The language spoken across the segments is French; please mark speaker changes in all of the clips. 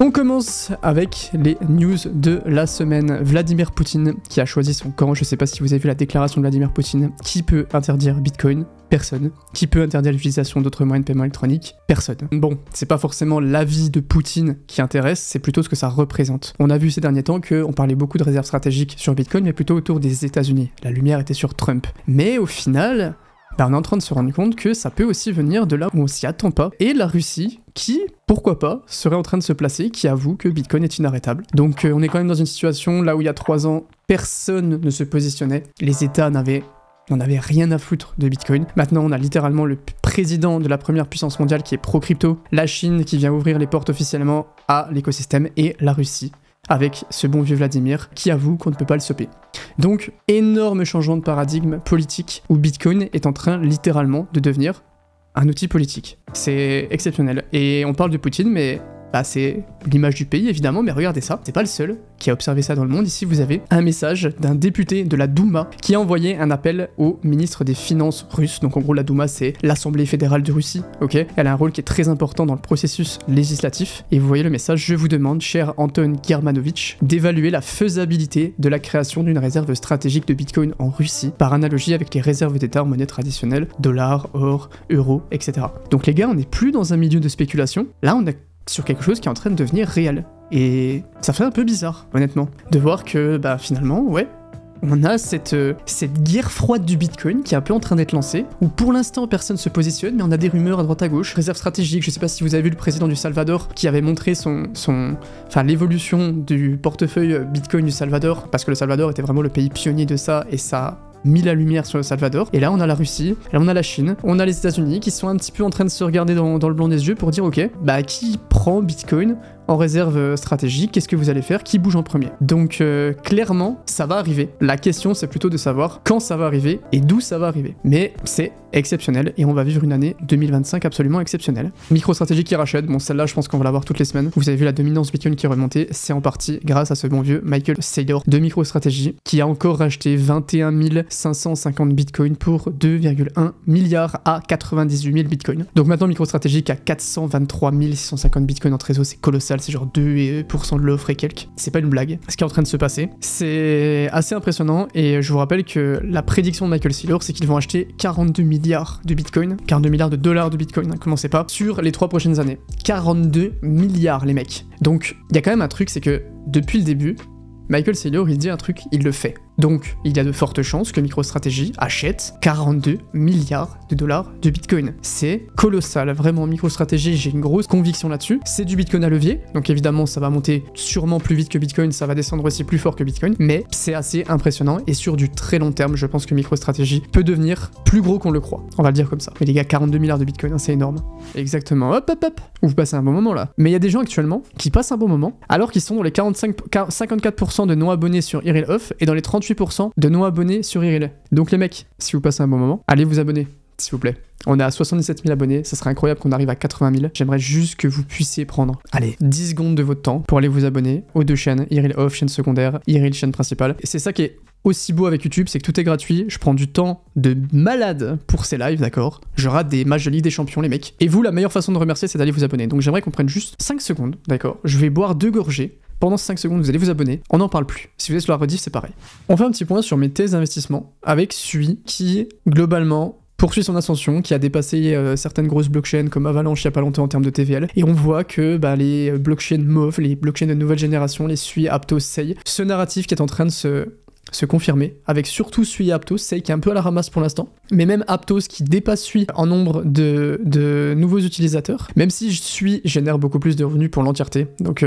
Speaker 1: On commence avec les news de la semaine. Vladimir Poutine qui a choisi son camp. Je sais pas si vous avez vu la déclaration de Vladimir Poutine. Qui peut interdire Bitcoin? Personne. Qui peut interdire l'utilisation d'autres moyens de paiement électronique? Personne. Bon, c'est pas forcément l'avis de Poutine qui intéresse, c'est plutôt ce que ça représente. On a vu ces derniers temps qu'on parlait beaucoup de réserves stratégiques sur Bitcoin, mais plutôt autour des États-Unis. La lumière était sur Trump. Mais au final, on est en train de se rendre compte que ça peut aussi venir de là où on s'y attend pas. Et la Russie, qui, pourquoi pas, serait en train de se placer, qui avoue que Bitcoin est inarrêtable. Donc on est quand même dans une situation là où il y a 3 ans, personne ne se positionnait. Les États n'en avait rien à foutre de Bitcoin. Maintenant, on a littéralement le président de la première puissance mondiale qui est pro-crypto, la Chine qui vient ouvrir les portes officiellement à l'écosystème, et la Russie, avec ce bon vieux Vladimir, qui avoue qu'on ne peut pas le stopper. Donc, énorme changement de paradigme politique, où Bitcoin est en train littéralement de devenir un outil politique. C'est exceptionnel. Et on parle de Poutine, mais c'est l'image du pays évidemment, mais regardez ça, c'est pas le seul qui a observé ça dans le monde. Ici vous avez un message d'un député de la Douma qui a envoyé un appel au ministre des Finances russe. Donc en gros la Douma c'est l'Assemblée fédérale de Russie, ok? Elle a un rôle qui est très important dans le processus législatif. Et vous voyez le message: je vous demande, cher Anton Germanovitch, d'évaluer la faisabilité de la création d'une réserve stratégique de Bitcoin en Russie, par analogie avec les réserves d'État en monnaie traditionnelle, dollars, or, euros, etc. Donc les gars, on n'est plus dans un milieu de spéculation, là on est sur quelque chose qui est en train de devenir réel. Et ça fait un peu bizarre, honnêtement, de voir que, finalement, ouais, on a cette guerre froide du Bitcoin qui est un peu en train d'être lancée, où pour l'instant personne se positionne, mais on a des rumeurs à droite à gauche, réserve stratégique. Je sais pas si vous avez vu le président du Salvador qui avait montré l'évolution du portefeuille Bitcoin du Salvador, parce que le Salvador était vraiment le pays pionnier de ça, et ça mis la lumière sur le Salvador. Et là on a la Russie, là on a la Chine, on a les États-Unis qui sont un petit peu en train de se regarder dans le blanc des yeux pour dire ok, qui prend Bitcoin en réserve stratégique, qu'est-ce que vous allez faire, qui bouge en premier? Donc clairement ça va arriver. La question c'est plutôt de savoir quand ça va arriver et d'où ça va arriver. Mais c'est exceptionnel et on va vivre une année 2025 absolument exceptionnelle. MicroStrategy qui rachète, bon celle-là je pense qu'on va la voir toutes les semaines. Vous avez vu la dominance Bitcoin qui est remontée, c'est en partie grâce à ce bon vieux Michael Saylor de MicroStrategy qui a encore racheté 21 550 Bitcoin pour 2,1 milliards à 98 000 Bitcoin. Donc maintenant MicroStrategy qui a 423 650 Bitcoin en trésor, c'est colossal, c'est genre 2% de l'offre et quelques. C'est pas une blague ce qui est en train de se passer. C'est assez impressionnant et je vous rappelle que la prédiction de Michael Saylor c'est qu'ils vont acheter 42 milliards de Bitcoin, 42 milliards de dollars de Bitcoin, hein, commencez pas, sur les 3 prochaines années. 42 milliards les mecs. Donc il y a quand même un truc, c'est que depuis le début, Michael Saylor il dit un truc, il le fait. Donc, il y a de fortes chances que MicroStrategy achète 42 milliards de dollars de Bitcoin. C'est colossal, vraiment. MicroStrategy, j'ai une grosse conviction là-dessus. C'est du Bitcoin à levier, donc évidemment, ça va monter sûrement plus vite que Bitcoin, ça va descendre aussi plus fort que Bitcoin, mais c'est assez impressionnant, et sur du très long terme, je pense que MicroStrategy peut devenir plus gros qu'on le croit. On va le dire comme ça. Mais les gars, 42 milliards de Bitcoin, hein, c'est énorme. Exactement. Hop, hop, hop. Vous passez un bon moment, là. Mais il y a des gens actuellement qui passent un bon moment, alors qu'ils sont dans les 54% de non-abonnés sur Iril Off, et dans les 38% de non-abonnés sur Iril. Donc les mecs, si vous passez un bon moment, allez vous abonner, s'il vous plaît. On est à 77 000 abonnés, ça serait incroyable qu'on arrive à 80 000. J'aimerais juste que vous puissiez prendre, allez, 10 secondes de votre temps pour aller vous abonner aux 2 chaînes, Iril Off, chaîne secondaire, Iril, chaîne principale. Et c'est ça qui est aussi beau avec YouTube, c'est que tout est gratuit, je prends du temps de malade pour ces lives, d'accord? Je rate des matchs de Ligue des Champions, les mecs. Et vous, la meilleure façon de remercier, c'est d'aller vous abonner. Donc j'aimerais qu'on prenne juste 5 secondes, d'accord? Je vais boire 2 gorgées. Pendant 5 secondes, vous allez vous abonner, on n'en parle plus. Si vous êtes sur la rediff, c'est pareil. On fait un petit point sur mes thèses d'investissement avec Sui, qui, globalement, poursuit son ascension, qui a dépassé certaines grosses blockchains comme Avalanche il y a pas longtemps en termes de TVL. Et on voit que les blockchains MOV, les blockchains de nouvelle génération, les Sui, Aptos, Sei, ce narratif qui est en train de se confirmer, avec surtout Sui et Aptos, Sei qui est un peu à la ramasse pour l'instant, mais même Aptos qui dépasse Sui en nombre de nouveaux utilisateurs, même si Sui génère beaucoup plus de revenus pour l'entièreté. Donc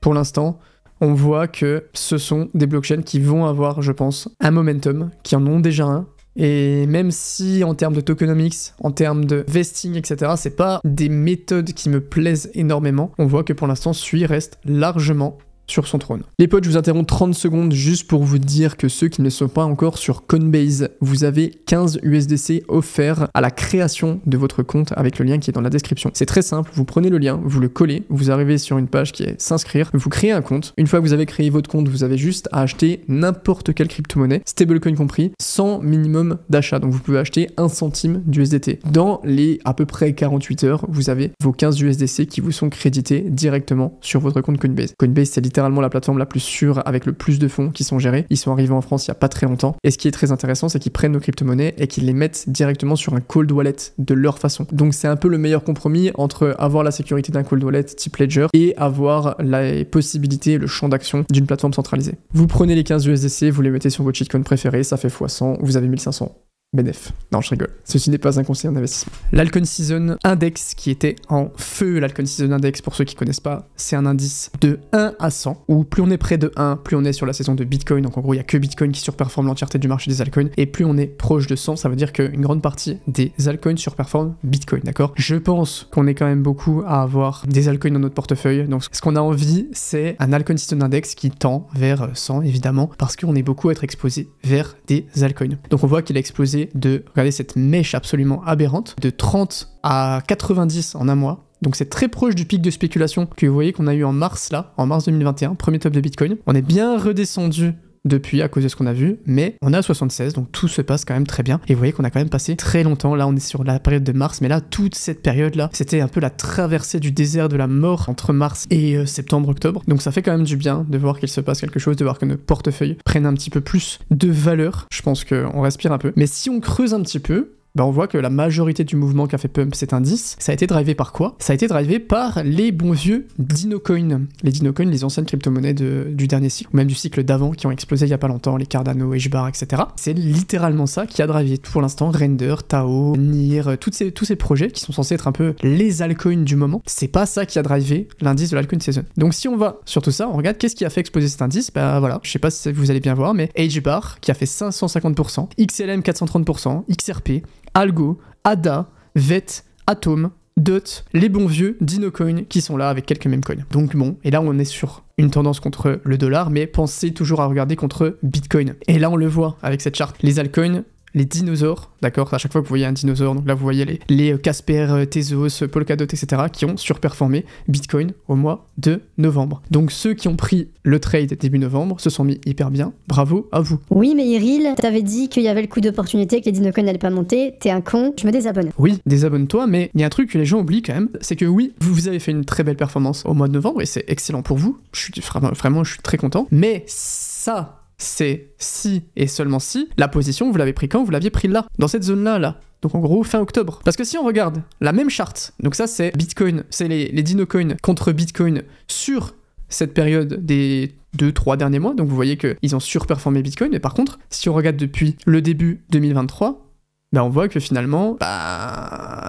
Speaker 1: pour l'instant, on voit que ce sont des blockchains qui vont avoir, je pense, un momentum, qui en ont déjà un. Et même si en termes de tokenomics, en termes de vesting, etc., c'est pas des méthodes qui me plaisent énormément, on voit que pour l'instant, Sui reste largement sur son trône. Les potes, je vous interromps 30 secondes juste pour vous dire que ceux qui ne sont pas encore sur Coinbase, vous avez 15 USDC offerts à la création de votre compte avec le lien qui est dans la description. C'est très simple, vous prenez le lien, vous le collez, vous arrivez sur une page qui est s'inscrire, vous créez un compte. Une fois que vous avez créé votre compte, vous avez juste à acheter n'importe quelle crypto-monnaie, stablecoin compris, sans minimum d'achat. Donc vous pouvez acheter 1 centime d'USDT. Dans les à peu près 48 heures, vous avez vos 15 USDC qui vous sont crédités directement sur votre compte Coinbase. Coinbase, c'est littéralement la plateforme la plus sûre avec le plus de fonds qui sont gérés. Ils sont arrivés en France il n'y a pas très longtemps. Et ce qui est très intéressant, c'est qu'ils prennent nos crypto-monnaies et qu'ils les mettent directement sur un cold wallet de leur façon. Donc c'est un peu le meilleur compromis entre avoir la sécurité d'un cold wallet type Ledger et avoir la possibilité, le champ d'action d'une plateforme centralisée. Vous prenez les 15 USDC, vous les mettez sur votre shitcoin préféré, ça fait x100, vous avez 1500. BNF. Non, je rigole. Ceci n'est pas un conseil en investissement. L'Alcon Season Index qui était en feu, l'Alcon Season Index, pour ceux qui connaissent pas, c'est un indice de 1 à 100, où plus on est près de 1, plus on est sur la saison de Bitcoin, donc en gros, il n'y a que Bitcoin qui surperforme l'entièreté du marché des altcoins, et plus on est proche de 100, ça veut dire qu'une grande partie des altcoins surperforment Bitcoin, d'accord? Je pense qu'on est quand même beaucoup à avoir des altcoins dans notre portefeuille, donc ce qu'on a envie, c'est un Alcon Season Index qui tend vers 100, évidemment, parce qu'on est beaucoup à être exposé vers des altcoins. Donc on voit qu'il a explosé de, regardez cette mèche absolument aberrante, de 30 à 90 en un mois. Donc c'est très proche du pic de spéculation que vous voyez qu'on a eu en mars là, en mars 2021, premier top de Bitcoin. On est bien redescendu depuis à cause de ce qu'on a vu, mais on est à 76, donc tout se passe quand même très bien. Et vous voyez qu'on a quand même passé très longtemps, là on est sur la période de mars, mais là toute cette période là, c'était un peu la traversée du désert de la mort entre mars et septembre-octobre. Donc ça fait quand même du bien de voir qu'il se passe quelque chose, de voir que nos portefeuilles prennent un petit peu plus de valeur. Je pense qu'on respire un peu. Mais si on creuse un petit peu, on voit que la majorité du mouvement qu'a fait pump cet indice, ça a été drivé par quoi? Ça a été drivé par les bons vieux Dinocoin. Les Dinocoin, les anciennes crypto-monnaies du dernier cycle, ou même du cycle d'avant, qui ont explosé il y a pas longtemps, les Cardano, HBAR, etc. C'est littéralement ça qui a drivé pour l'instant Render, Tao, NIR, tous ces projets qui sont censés être un peu les altcoins du moment. C'est pas ça qui a drivé l'indice de l'Alcoin Season. Donc si on va sur tout ça, on regarde qu'est-ce qui a fait exploser cet indice, bah voilà, je sais pas si vous allez bien voir, mais HBAR qui a fait 550%, XLM 430%, XRP, Algo, ADA, VET, Atom, DOT, les bons vieux Dinocoin qui sont là avec quelques meme coins. Donc bon, et là on est sur une tendance contre le dollar, mais pensez toujours à regarder contre Bitcoin. Et là on le voit avec cette charte. Les altcoins, les dinosaures, d'accord, à chaque fois que vous voyez un dinosaure, donc là vous voyez les Casper, Tezos, Polkadot, etc. qui ont surperformé Bitcoin au mois de novembre. Donc ceux qui ont pris le trade début novembre se sont mis hyper bien, bravo à vous.
Speaker 2: Oui mais Iril, t'avais dit qu'il y avait le coup d'opportunité, que les dinocoins n'allaient pas monter, t'es un con, je me désabonne.
Speaker 1: Oui, désabonne-toi, mais il y a un truc que les gens oublient quand même, c'est que oui, vous avez fait une très belle performance au mois de novembre et c'est excellent pour vous, je suis vraiment je suis très content, mais ça... c'est si et seulement si la position, vous l'avez pris quand? Vous l'aviez pris là, dans cette zone-là, là. Donc en gros, fin octobre. Parce que si on regarde la même charte, donc ça c'est Bitcoin, c'est les Dinocoin contre Bitcoin sur cette période des 2-3 derniers mois, donc vous voyez qu'ils ont surperformé Bitcoin, mais par contre, si on regarde depuis le début 2023, on voit que finalement,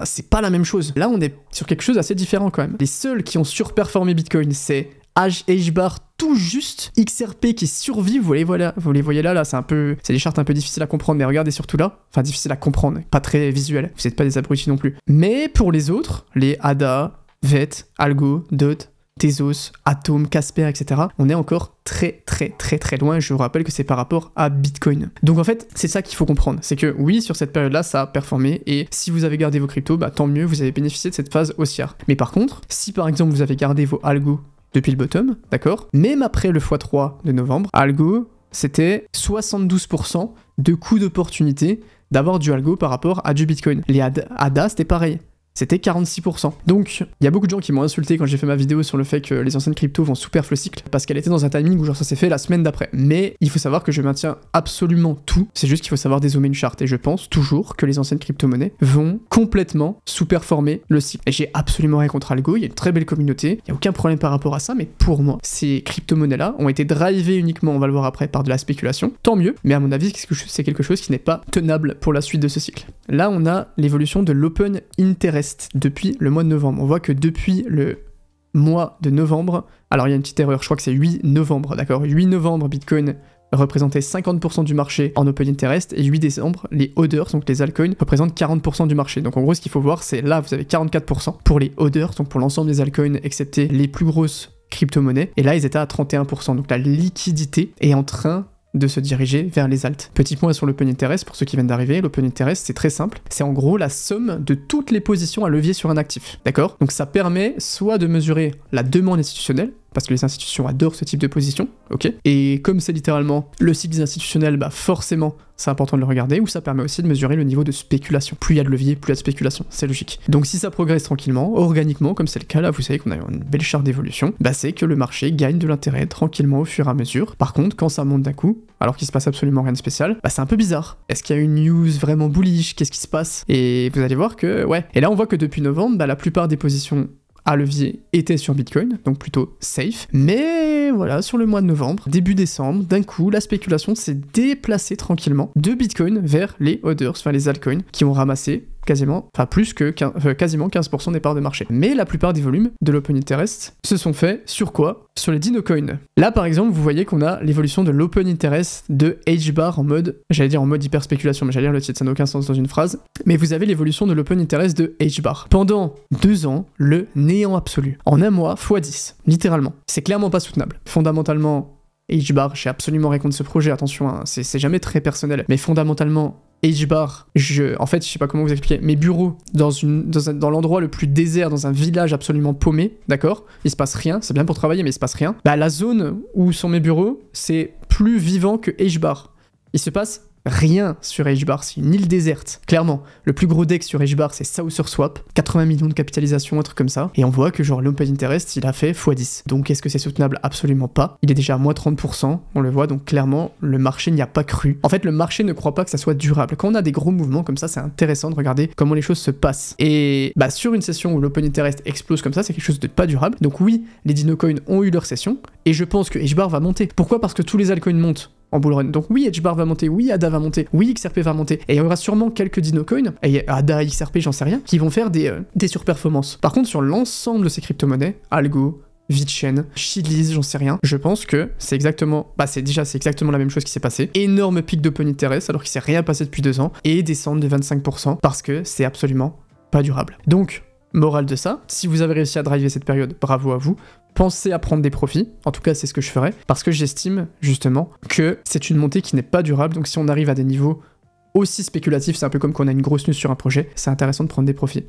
Speaker 1: c'est pas la même chose. Là, on est sur quelque chose d'assez différent quand même. Les seuls qui ont surperformé Bitcoin, c'est HBAR tout juste, XRP qui survit, vous les voyez là, c'est des chartes un peu difficiles à comprendre, mais regardez surtout là, enfin difficiles à comprendre, pas très visuel, vous n'êtes pas des abrutis non plus. Mais pour les autres, les ADA, VET, Algo, DOT, Tezos, Atom, Casper, etc. On est encore très loin, je vous rappelle que c'est par rapport à Bitcoin. Donc en fait, c'est ça qu'il faut comprendre, c'est que oui, sur cette période-là, ça a performé, et si vous avez gardé vos cryptos, tant mieux, vous avez bénéficié de cette phase haussière. Mais par contre, si par exemple vous avez gardé vos Algo depuis le bottom, d'accord? Même après le x3 de novembre, Algo, c'était 72% de coût d'opportunité d'avoir du Algo par rapport à du Bitcoin. Les ADA, c'était pareil. C'était 46%. Donc, il y a beaucoup de gens qui m'ont insulté quand j'ai fait ma vidéo sur le fait que les anciennes cryptos vont sous le cycle, parce qu'elle était dans un timing où genre ça s'est fait la semaine d'après. Mais il faut savoir que je maintiens absolument tout, c'est juste qu'il faut savoir dézoomer une charte, et je pense toujours que les anciennes crypto-monnaies vont complètement sous-performer le cycle. Et j'ai absolument rien contre Algo, il y a une très belle communauté, il n'y a aucun problème par rapport à ça, mais pour moi, ces crypto-monnaies-là ont été drivées uniquement, on va le voir après, par de la spéculation, tant mieux, mais à mon avis, c'est quelque chose qui n'est pas tenable pour la suite de ce cycle. Là, on a l'évolution de l'open interest depuis le mois de novembre. On voit que depuis le mois de novembre, alors il y a une petite erreur, je crois que c'est 8 novembre, d'accord, 8 novembre, Bitcoin représentait 50% du marché en open interest, et 8 décembre, les hodlers, donc les altcoins, représentent 40% du marché. Donc en gros, ce qu'il faut voir, c'est là, vous avez 44% pour les hodlers, donc pour l'ensemble des altcoins, excepté les plus grosses crypto-monnaies, et là ils étaient à 31%, donc la liquidité est en train de se diriger vers les alts. Petit point sur l'open interest, pour ceux qui viennent d'arriver, l'open interest c'est très simple, c'est en gros la somme de toutes les positions à levier sur un actif, d'accord? Donc ça permet soit de mesurer la demande institutionnelle, parce que les institutions adorent ce type de position, ok? Et comme c'est littéralement le cycle des institutionnels, bah forcément, c'est important de le regarder, ou ça permet aussi de mesurer le niveau de spéculation. Plus il y a de levier, plus il y a de spéculation, c'est logique. Donc si ça progresse tranquillement, organiquement, comme c'est le cas là, vous savez qu'on a une belle charte d'évolution, bah c'est que le marché gagne de l'intérêt tranquillement au fur et à mesure. Par contre, quand ça monte d'un coup, alors qu'il se passe absolument rien de spécial, bah c'est un peu bizarre. Est-ce qu'il y a une news vraiment bullish? Qu'est-ce qui se passe? Et vous allez voir que, ouais. Et là on voit que depuis novembre, bah la plupart des positions à levier était sur Bitcoin, donc plutôt safe. Mais voilà, sur le mois de novembre, début décembre, d'un coup, la spéculation s'est déplacée tranquillement de Bitcoin vers les hodlers, vers les altcoins, qui ont ramassé quasiment 15% des parts de marché. Mais la plupart des volumes de l'open interest se sont faits sur quoi? Sur les Dino Coins. Là par exemple, vous voyez qu'on a l'évolution de l'open interest de H-bar en mode, j'allais dire en mode hyper spéculation, mais j'allais dire le titre, ça n'a aucun sens dans une phrase. Mais vous avez l'évolution de l'open interest de H-bar. Pendant 2 ans, le néant absolu. En un mois, x10, littéralement. C'est clairement pas soutenable. Fondamentalement, H-bar, j'ai absolument rien contre ce projet, attention, hein, c'est jamais très personnel, mais fondamentalement, H-bar, en fait, je sais pas comment vous expliquer, mes bureaux dans l'endroit le plus désert, dans un village absolument paumé, d'accord? Il se passe rien, c'est bien pour travailler, mais il se passe rien. Bah, la zone où sont mes bureaux, c'est plus vivant que H-bar. Il se passe rien sur H-bar, c'est une île déserte. Clairement, le plus gros deck sur H-bar, c'est SaucerSwap, 80 millions de capitalisation, un truc comme ça. Et on voit que genre l'open interest, il a fait x10. Donc est-ce que c'est soutenable? Absolument pas. Il est déjà à moins 30%, on le voit, donc clairement, le marché n'y a pas cru. En fait, le marché ne croit pas que ça soit durable. Quand on a des gros mouvements comme ça, c'est intéressant de regarder comment les choses se passent. Et bah sur une session où l'open interest explose comme ça, c'est quelque chose de pas durable. Donc oui, les Dino Coins ont eu leur session, et je pense que H-bar va monter. Pourquoi? Parce que tous les altcoins montent en bull run. Donc oui, H-bar va monter, oui, ADA va monter, oui, XRP va monter, et il y aura sûrement quelques Dino Coins, et ADA, XRP, j'en sais rien, qui vont faire des surperformances. Par contre, sur l'ensemble de ces crypto-monnaies, Algo, VeChain, Chiliz, j'en sais rien, je pense que c'est exactement, c'est exactement la même chose qui s'est passé. Énorme pic d'open interest, alors qu'il s'est rien passé depuis 2 ans, et descendre de 25%, parce que c'est absolument pas durable. Donc, morale de ça, si vous avez réussi à driver cette période, bravo à vous. Pensez à prendre des profits, en tout cas c'est ce que je ferai, parce que j'estime justement que c'est une montée qui n'est pas durable, donc si on arrive à des niveaux aussi spéculatifs, c'est un peu comme quand on a une grosse news sur un projet, c'est intéressant de prendre des profits.